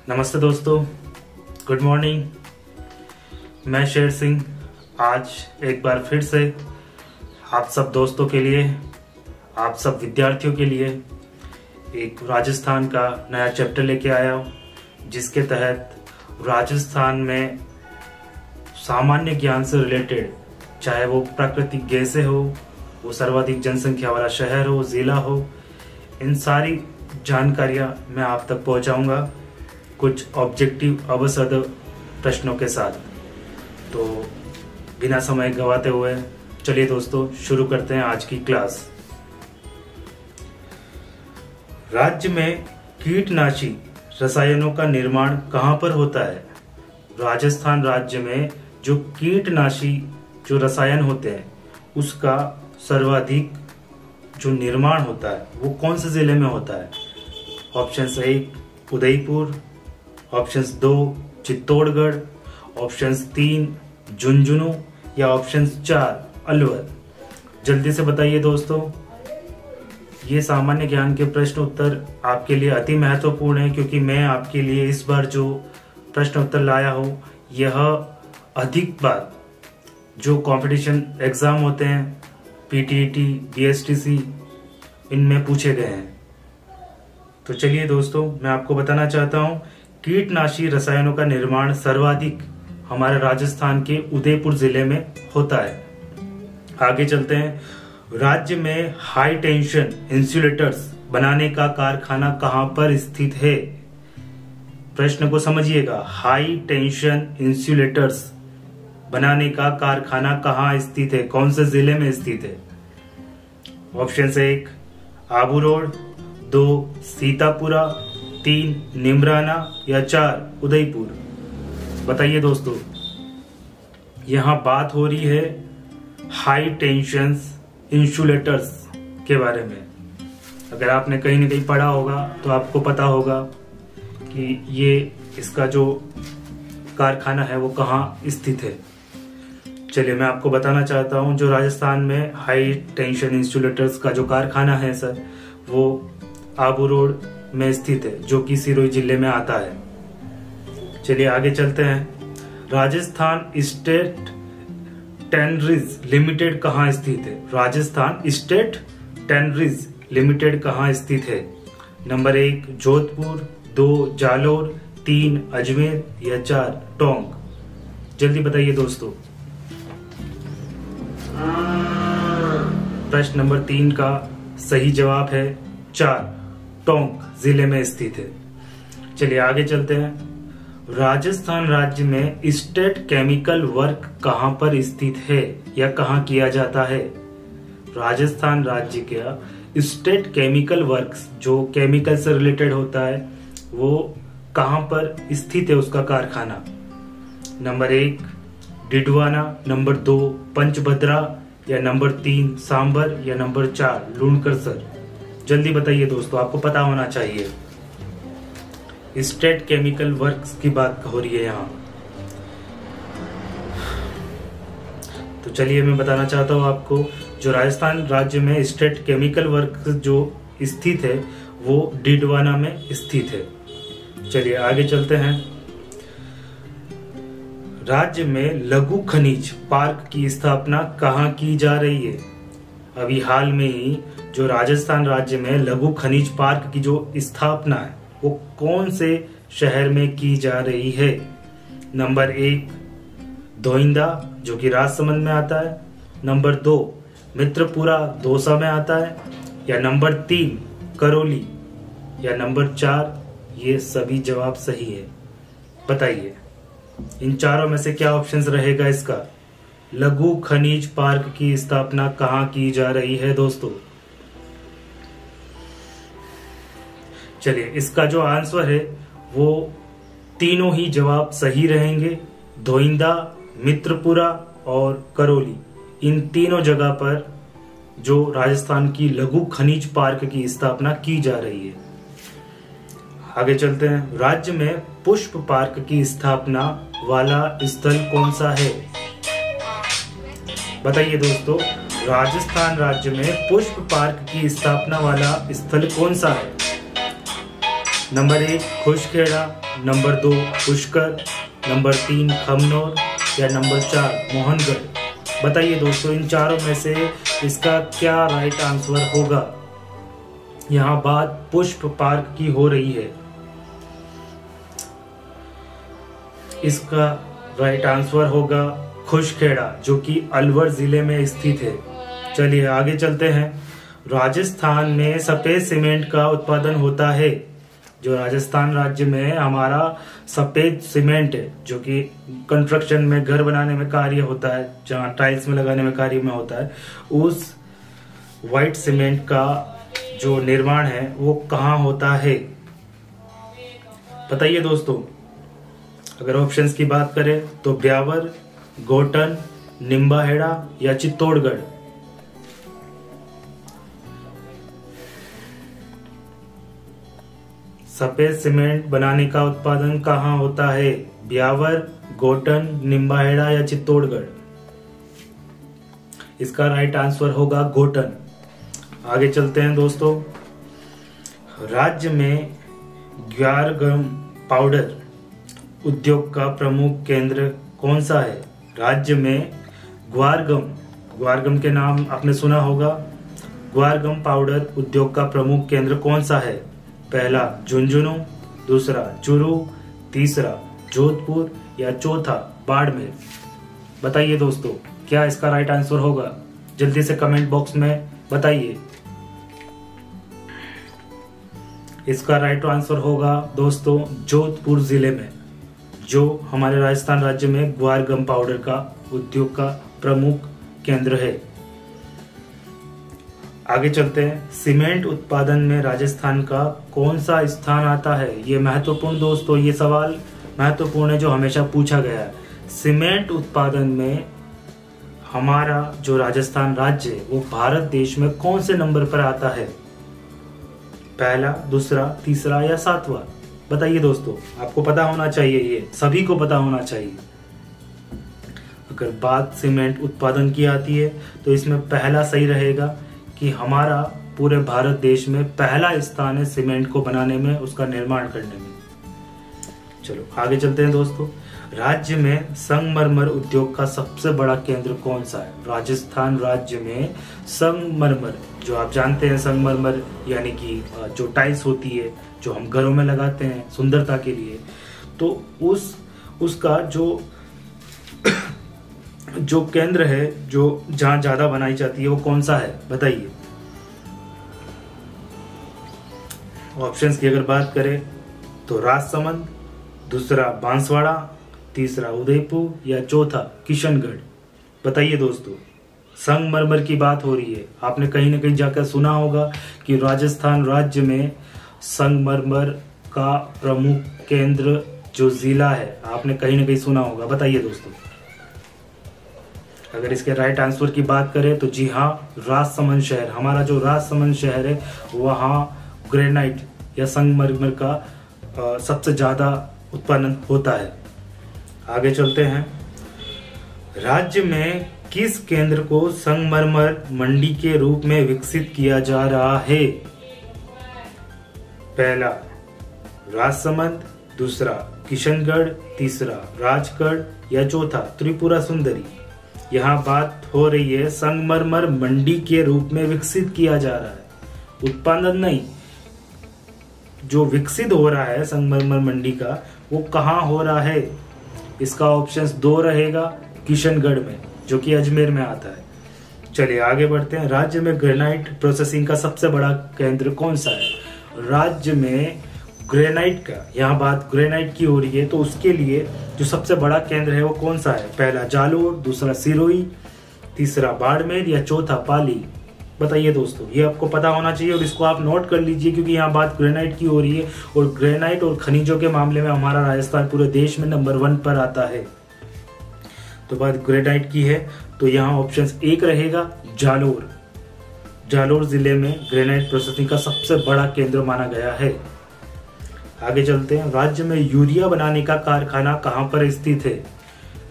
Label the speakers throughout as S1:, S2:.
S1: नमस्ते दोस्तों, good morning. मैं शेर सिंह आज एक बार फिर से आप सब दोस्तों के लिए, आप सब विद्यार्थियों के लिए एक राजस्थान का नया चैप्टर लेके आया हूँ, जिसके तहत राजस्थान में सामान्य ज्ञान से रिलेटेड, चाहे वो प्राकृतिक गैसें हो, वो सर्वाधिक जनसंख्या वाला शहर हो, जिला हो, इन सारी जानकारियाँ मैं आप तक पहुँचाऊँगा कुछ ऑब्जेक्टिव अवसद प्रश्नों के साथ। तो बिना समय गवाते हुए चलिए दोस्तों शुरू करते हैं आज की क्लास। राज्य में कीटनाशी रसायनों का निर्माण कहाँ पर होता है? राजस्थान राज्य में जो कीटनाशी जो रसायन होते हैं उसका सर्वाधिक जो निर्माण होता है वो कौन से जिले में होता है? Option 1 Udaipur, option 2 Chittorgarh, option 3 Jhunjhunu या ऑप्शन 4 अलवर। जल्दी से बताइए दोस्तों। ये सामान्य ज्ञान के प्रश्न उत्तर आपके लिए अति महत्वपूर्ण है, क्योंकि मैं आपके लिए इस बार जो प्रश्न उत्तर लाया हूँ यह अधिक बार जो कंपटीशन एग्जाम होते हैं पीटीईटी, बीएसटीसी, इनमें पूछे गए हैं। तो चलिए दोस्तों, मैं आपको बताना चाहता हूँ कीटनाशी रसायनों का निर्माण सर्वाधिक हमारे राजस्थान के उदयपुर जिले में होता है। आगे चलते हैं। राज्य में हाई टेंशन इंसुलेटर्स बनाने का कारखाना कहां पर स्थित है? प्रश्न को समझिएगा। हाई टेंशन इंसुलेटर्स बनाने का कारखाना कहां स्थित है, कौन से जिले में स्थित है? ऑप्शन 1 आबू रोड, 2 सीतापुरा, 3 निमराना या 4 उदयपुर। बताइए दोस्तों। यहां बात हो रही है हाई टेंशन इंसुलेटर्स के बारे में। अगर आपने कहीं न कहीं पढ़ा होगा तो आपको पता होगा कि ये इसका जो कारखाना है वो कहाँ स्थित है। चलिए मैं आपको बताना चाहता हूँ, जो राजस्थान में हाई टेंशन इंसुलेटर्स का जो कारखाना है सर, वो आबू रोड में स्थित है, जो कि सिरोही जिले में आता है। चलिए आगे चलते हैं। राजस्थान स्टेट टैनरीज लिमिटेड कहाँ स्थित है? राजस्थान स्टेट टैनरीज लिमिटेड कहाँ स्थित है? नंबर 1 जोधपुर, 2 जालोर, 3 अजमेर या 4 टोंक। जल्दी बताइए दोस्तों। प्रश्न नंबर 3 का सही जवाब है 4 टोंक जिले में स्थित है। चलिए आगे चलते हैं। राजस्थान राज्य में स्टेट केमिकल वर्क कहां पर स्थित है या कहां किया जाता है? राजस्थान राज्य का स्टेट केमिकल वर्क्स जो केमिकल से रिलेटेड होता है वो कहां पर स्थित है, उसका कारखाना? नंबर 1 डिडवाना, नंबर 2 पंचभद्रा या नंबर 3 सांबर या नंबर 4 लूणकरसर। जल्दी बताइए दोस्तों, आपको पता होना चाहिए। स्टेट केमिकल वर्क्स की बात हो रही है यहाँ। तो चलिए मैं बताना चाहता हूँ आपको, जो राजस्थान राज्य में स्टेट केमिकल वर्क्स जो स्थित है वो डिडवाना में स्थित है। चलिए आगे चलते हैं। राज्य में लघु खनिज पार्क की स्थापना कहाँ की जा रही है? अभी हाल में ही जो राजस्थान राज्य में लघु खनिज पार्क की जो स्थापना है वो कौन से शहर में की जा रही है? नंबर 1 धोइंदा, जो कि राजसमंद में आता है, नंबर 2 मित्रपुरा दौसा में आता है, या नंबर 3 करौली या नंबर 4 ये सभी जवाब सही है। बताइए इन चारों में से क्या ऑप्शन रहेगा इसका? लघु खनिज पार्क की स्थापना कहाँ की जा रही है दोस्तों? चलिए इसका जो आंसर है वो तीनों ही जवाब सही रहेंगे। धोइंदा, मित्रपुरा और करौली, इन तीनों जगह पर जो राजस्थान की लघु खनिज पार्क की स्थापना की जा रही है। आगे चलते हैं। राज्य में पुष्प पार्क की स्थापना वाला स्थल कौन सा है? बताइए दोस्तों, राजस्थान राज्य में पुष्प पार्क की स्थापना वाला स्थल कौन सा है? Number 1 Khushkhera, number 2 Pushkar, number 3 Khamnor या नंबर 4 मोहनगढ़। बताइए दोस्तों, इन चारों में से इसका क्या राइट आंसर होगा। यहाँ बात पुष्प पार्क की हो रही है। इसका राइट आंसर होगा खुशखेड़ा, जो कि अलवर जिले में स्थित है। चलिए आगे चलते हैं। राजस्थान में सफेद सीमेंट का उत्पादन होता है। जो राजस्थान राज्य में हमारा सफेद सीमेंट है, जो कि कंस्ट्रक्शन में, घर बनाने में कार्य होता है, जहाँ टाइल्स में लगाने में कार्य में होता है, उस व्हाइट सीमेंट का जो निर्माण है वो कहाँ होता है। बताइए दोस्तों। अगर ऑप्शंस की बात करें तो ब्यावर, गोटन, निम्बाहेड़ा या चित्तौड़गढ़। सफेद सीमेंट बनाने का उत्पादन कहाँ होता है। ब्यावर, गोटन, निम्बाहेड़ा या चित्तौड़गढ़। इसका राइट आंसर होगा गोटन। आगे चलते हैं दोस्तों। राज्य में ग्वारगम पाउडर उद्योग का प्रमुख केंद्र कौन सा है। राज्य में ग्वारगम के नाम आपने सुना होगा। ग्वारगम पाउडर उद्योग का प्रमुख केंद्र कौन सा है। पहला झुंझुनू, दूसरा चूरू, तीसरा जोधपुर या चौथा बाड़मेर। बताइए दोस्तों, क्या इसका राइट आंसर होगा। जल्दी से कमेंट बॉक्स में बताइए। इसका राइट आंसर होगा दोस्तों जोधपुर जिले में, जो हमारे राजस्थान राज्य में ग्वारगम पाउडर का उद्योग का प्रमुख केंद्र है। आगे चलते हैं। सीमेंट उत्पादन में राजस्थान का कौन सा स्थान आता है। ये महत्वपूर्ण दोस्तों, ये सवाल महत्वपूर्ण है जो हमेशा पूछा गया है। सीमेंट उत्पादन में हमारा जो राजस्थान राज्य है वो भारत देश में कौन से नंबर पर आता है। पहला, दूसरा, तीसरा या सातवां। बताइए दोस्तों, आपको पता होना चाहिए, ये सभी को पता होना चाहिए। अगर बात सीमेंट उत्पादन की आती है तो इसमें पहला सही रहेगा कि हमारा पूरे भारत देश में पहला स्थान है सीमेंट को बनाने में, उसका निर्माण करने में। चलो आगे चलते हैं दोस्तों। राज्य में संगमरमर उद्योग का सबसे बड़ा केंद्र कौन सा है। राजस्थान राज्य में संगमरमर, जो आप जानते हैं संगमरमर यानी कि जो टाइल्स होती है जो हम घरों में लगाते हैं सुंदरता के लिए, तो उसका जो केंद्र है, जो जहां ज्यादा बनाई जाती है वो कौन सा है। बताइए। ऑप्शंस की अगर बात करें तो राजसमंद, दूसरा बांसवाड़ा, तीसरा उदयपुर या चौथा किशनगढ़। बताइए दोस्तों, संगमरमर की बात हो रही है। आपने कहीं ना कहीं जाकर सुना होगा कि राजस्थान राज्य में संगमरमर का प्रमुख केंद्र जो जिला है, आपने कहीं ना कहीं सुना होगा। बताइए दोस्तों। अगर इसके राइट आंसर की बात करें तो जी हाँ, राजसमंद शहर, हमारा जो राजसमंद शहर है वहाँ ग्रेनाइट या संगमरमर का सबसे ज्यादा उत्पादन होता है। आगे चलते हैं। राज्य में किस केंद्र को संगमरमर मंडी के रूप में विकसित किया जा रहा है। पहला राजसमंद, दूसरा किशनगढ़, तीसरा राजगढ़ या चौथा त्रिपुरा सुंदरी। यहाँ बात हो रही है संगमरमर मंडी के रूप में विकसित किया जा रहा है, उत्पादन नहीं। जो विकसित हो रहा है संगमरमर मंडी का, वो कहाँ हो रहा है। इसका ऑप्शन 2 रहेगा, किशनगढ़ में, जो कि अजमेर में आता है। चलिए आगे बढ़ते हैं। राज्य में ग्रेनाइट प्रोसेसिंग का सबसे बड़ा केंद्र कौन सा है। राज्य में ग्रेनाइट का, यहाँ बात ग्रेनाइट की हो रही है, तो उसके लिए जो सबसे बड़ा केंद्र है वो कौन सा है। पहला जालोर, दूसरा सिरोही, तीसरा बाड़मेर या चौथा पाली। बताइए दोस्तों, ये आपको पता होना चाहिए और इसको आप नोट कर लीजिए, क्योंकि यहाँ बात ग्रेनाइट की हो रही है और ग्रेनाइट और खनिजों के मामले में हमारा राजस्थान पूरे देश में नंबर 1 पर आता है। तो बात ग्रेनाइट की है तो यहाँ ऑप्शन 1 रहेगा जालोर। जालोर जिले में ग्रेनाइट प्रोसेसिंग का सबसे बड़ा केंद्र माना गया है। आगे चलते हैं। राज्य में यूरिया बनाने का कारखाना कहाँ पर स्थित है।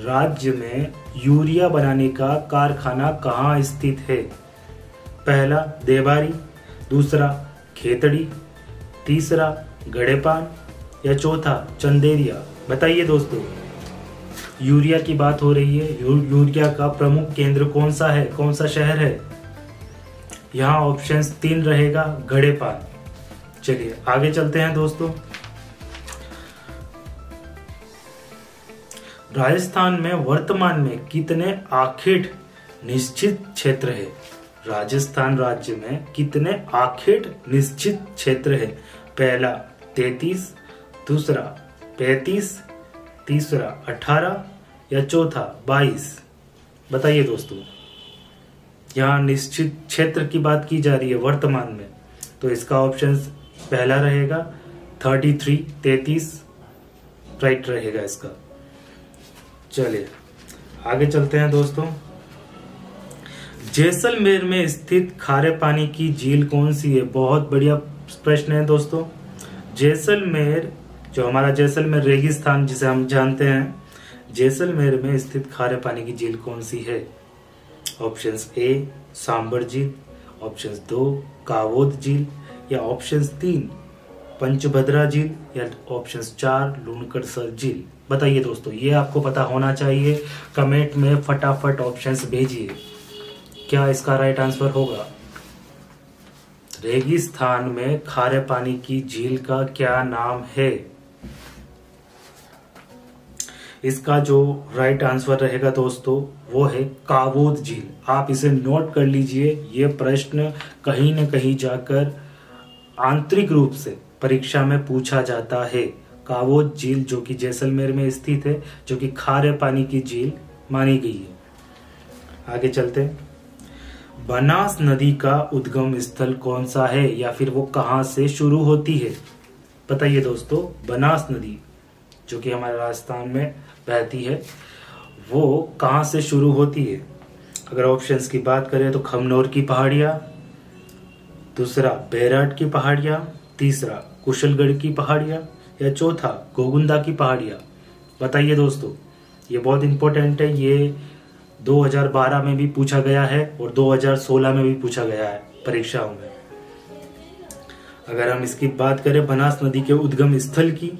S1: राज्य में यूरिया बनाने का कारखाना कहाँ स्थित है। पहला देवारी, दूसरा खेतड़ी, तीसरा गड़ेपान या चौथा चंदेरिया? बताइए दोस्तों। यूरिया की बात हो रही है। यूरिया का प्रमुख केंद्र कौन सा है, कौन सा शहर है? यहाँ ऑप्शन 3 रहेगा, गड़ेपान। चलिए आगे चलते हैं दोस्तों। राजस्थान में वर्तमान में कितने आखेट निश्चित क्षेत्र है? राजस्थान राज्य में कितने आखेट निश्चित क्षेत्र है? पहला 33, दूसरा 35, तीसरा 18 या चौथा 22? बताइए दोस्तों। यहाँ निश्चित क्षेत्र की बात की जा रही है वर्तमान में, तो इसका ऑप्शन पहला रहेगा 33, 33 राइट रहेगा इसका। चलिए आगे चलते हैं दोस्तों। जैसलमेर में स्थित खारे पानी की झील कौन सी है? बहुत बढ़िया प्रश्न है दोस्तों। जैसलमेर, जो हमारा जैसलमेर रेगिस्तान जिसे हम जानते हैं, जैसलमेर में स्थित खारे पानी की झील कौन सी है? ऑप्शंस ए सांबर झील, ऑप्शंस 2 कावोद झील या ऑप्शंस 3 पंचभद्रा झील या ऑप्शंस 4 लूणकरसर झील? बताइए दोस्तों, ये आपको पता होना चाहिए। कमेंट में फटाफट ऑप्शंस भेजिए, क्या इसका राइट आंसर होगा? रेगिस्तान में खारे पानी की झील का क्या नाम है? इसका जो राइट आंसर रहेगा दोस्तों वो है कावोद झील। आप इसे नोट कर लीजिए, ये प्रश्न कहीं न कहीं जाकर आंतरिक रूप से परीक्षा में पूछा जाता है। कावोद झील जो कि जैसलमेर में स्थित है, जो कि खारे पानी की झील मानी गई है। आगे चलते हैं। बनास नदी का उद्गम स्थल कौन सा है या फिर वो कहां से शुरू होती है? बताइए दोस्तों। बनास नदी जो कि हमारे राजस्थान में बहती है, वो कहां से शुरू होती है? अगर ऑप्शंस की बात करें तो खमनोर की पहाड़ियां, दूसरा बैराट की पहाड़ियां, तीसरा कुशलगढ़ की पहाड़ियां या चौथा गोगुंदा की पहाड़ियां? बताइए दोस्तों, ये बहुत इंपॉर्टेंट है। ये 2012 में भी पूछा गया है और 2016 में भी पूछा गया है परीक्षाओं में। अगर हम इसकी बात करें बनास नदी के उद्गम स्थल की,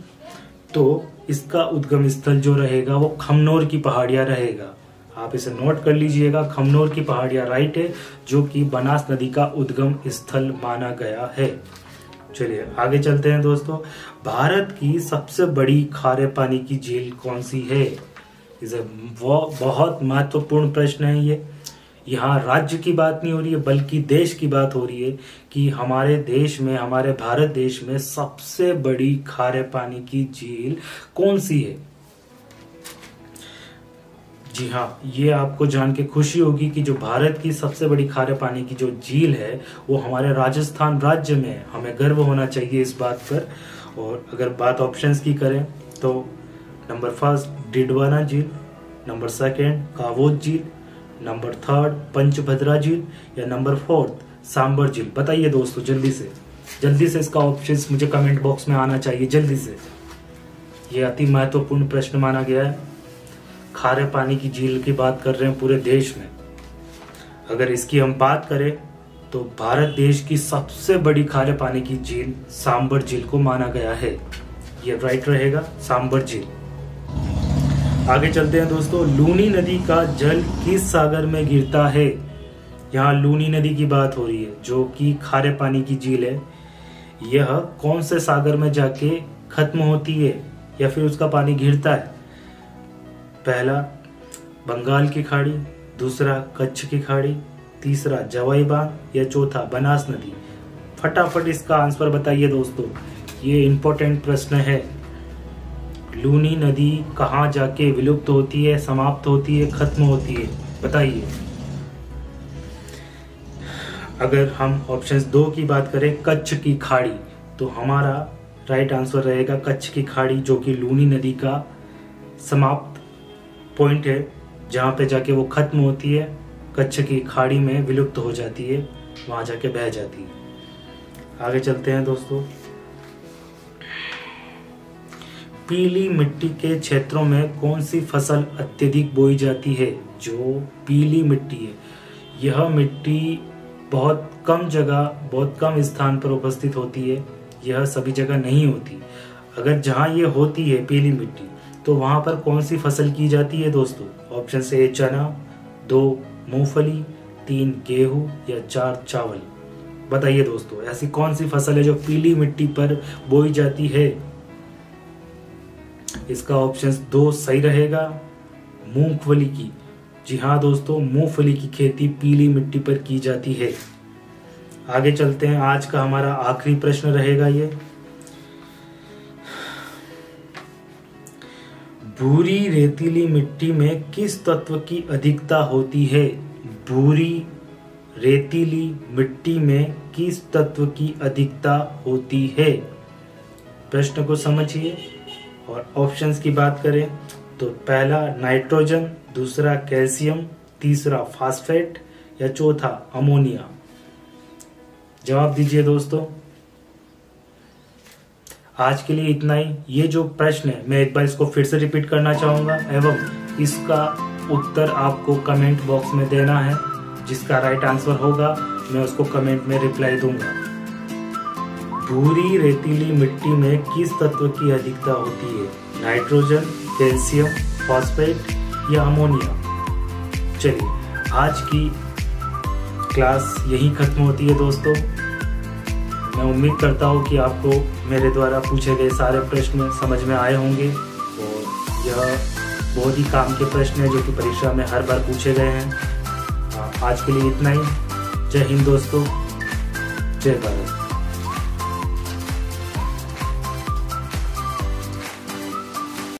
S1: तो इसका उद्गम स्थल जो रहेगा वो खमनोर की पहाड़ियां रहेगा। आप इसे नोट कर लीजिएगा, खमनोर की पहाड़ियां राइट है, जो कि बनास नदी का उद्गम स्थल माना गया है। चलिए आगे चलते हैं दोस्तों। भारत की सबसे बड़ी खारे पानी की झील कौन सी है? इसे वो बहुत महत्वपूर्ण प्रश्न है ये। यहाँ राज्य की बात नहीं हो रही है बल्कि देश की बात हो रही है कि हमारे देश में, हमारे भारत देश में सबसे बड़ी खारे पानी की झील कौन सी है? जी हाँ, ये आपको जान के खुशी होगी कि जो भारत की सबसे बड़ी खारे पानी की जो झील है वो हमारे राजस्थान राज्य में है। हमें गर्व होना चाहिए इस बात पर। और अगर बात ऑप्शंस की करें तो नंबर 1 डिडवाना झील, नंबर 2 कावोद झील, नंबर 3 पंचभद्रा झील या नंबर 4 सांबर झील? बताइए दोस्तों जल्दी से इसका ऑप्शंस मुझे कमेंट बॉक्स में आना चाहिए जल्दी से। ये अति महत्वपूर्ण प्रश्न माना गया है। खारे पानी की झील की बात कर रहे हैं पूरे देश में। अगर इसकी हम बात करें तो भारत देश की सबसे बड़ी खारे पानी की झील सांबर झील को माना गया है। ये राइट रहेगा, सांबर झील। आगे चलते हैं दोस्तों। लूनी नदी का जल किस सागर में गिरता है? यहाँ लूनी नदी की बात हो रही है जो कि खारे पानी की झील है। यह कौन से सागर में जाके खत्म होती है या फिर उसका पानी गिरता है? पहला बंगाल की खाड़ी, दूसरा कच्छ की खाड़ी, तीसरा जवाई बांध या चौथा बनास नदी? फटाफट इसका आंसर बताइए दोस्तों, ये इंपॉर्टेंट प्रश्न है। लूनी नदी कहाँ जाके विलुप्त होती है, समाप्त होती है, खत्म होती है? बताइए। अगर हम ऑप्शन 2 की बात करें कच्छ की खाड़ी, तो हमारा राइट आंसर रहेगा कच्छ की खाड़ी, जो कि लूनी नदी का समाप्त पॉइंट है, जहाँ पे जाके वो खत्म होती है, कच्छ की खाड़ी में विलुप्त हो जाती है, वहां जाके बह जाती है। आगे चलते हैं दोस्तों। पीली मिट्टी के क्षेत्रों में कौन सी फसल अत्यधिक बोई जाती है? जो पीली मिट्टी है, यह मिट्टी बहुत कम जगह, बहुत कम स्थान पर उपस्थित होती है, यह सभी जगह नहीं होती। अगर जहाँ ये होती है पीली मिट्टी, तो वहाँ पर कौन सी फसल की जाती है दोस्तों? ऑप्शन ए चना, 2 मूंगफली, 3 गेहूं या 4 चावल। बताइए दोस्तों, ऐसी कौन सी फसल है जो पीली मिट्टी पर बोई जाती है? इसका ऑप्शन 2 सही रहेगा, मूंगफली की। जी हाँ दोस्तों, मूंगफली की खेती पीली मिट्टी पर की जाती है। आगे चलते हैं, आज का हमारा आखिरी प्रश्न रहेगा ये। भूरी रेतीली मिट्टी में किस तत्व की अधिकता होती है? भूरी रेतीली मिट्टी में किस तत्व की अधिकता होती है? प्रश्न को समझिए और ऑप्शंस की बात करें तो पहला नाइट्रोजन, दूसरा कैल्शियम, तीसरा फास्फेट या चौथा अमोनिया। जवाब दीजिए दोस्तों। आज के लिए इतना ही। ये जो प्रश्न है मैं एक बार इसको फिर से रिपीट करना चाहूंगा एवं इसका उत्तर आपको कमेंट बॉक्स में देना है। जिसका राइट आंसर होगा मैं उसको कमेंट में रिप्लाई दूंगा। भूरी रेतीली मिट्टी में किस तत्व की अधिकता होती है? नाइट्रोजन, कैल्शियम, फॉस्फेट या अमोनिया। चलिए, आज की क्लास यहीं खत्म होती है दोस्तों। मैं उम्मीद करता हूँ कि आपको मेरे द्वारा पूछे गए सारे प्रश्न समझ में आए होंगे और यह बहुत ही काम के प्रश्न है जो कि परीक्षा में हर बार पूछे गए हैं। आज के लिए इतना ही। जय हिंद दोस्तों, जय भारत।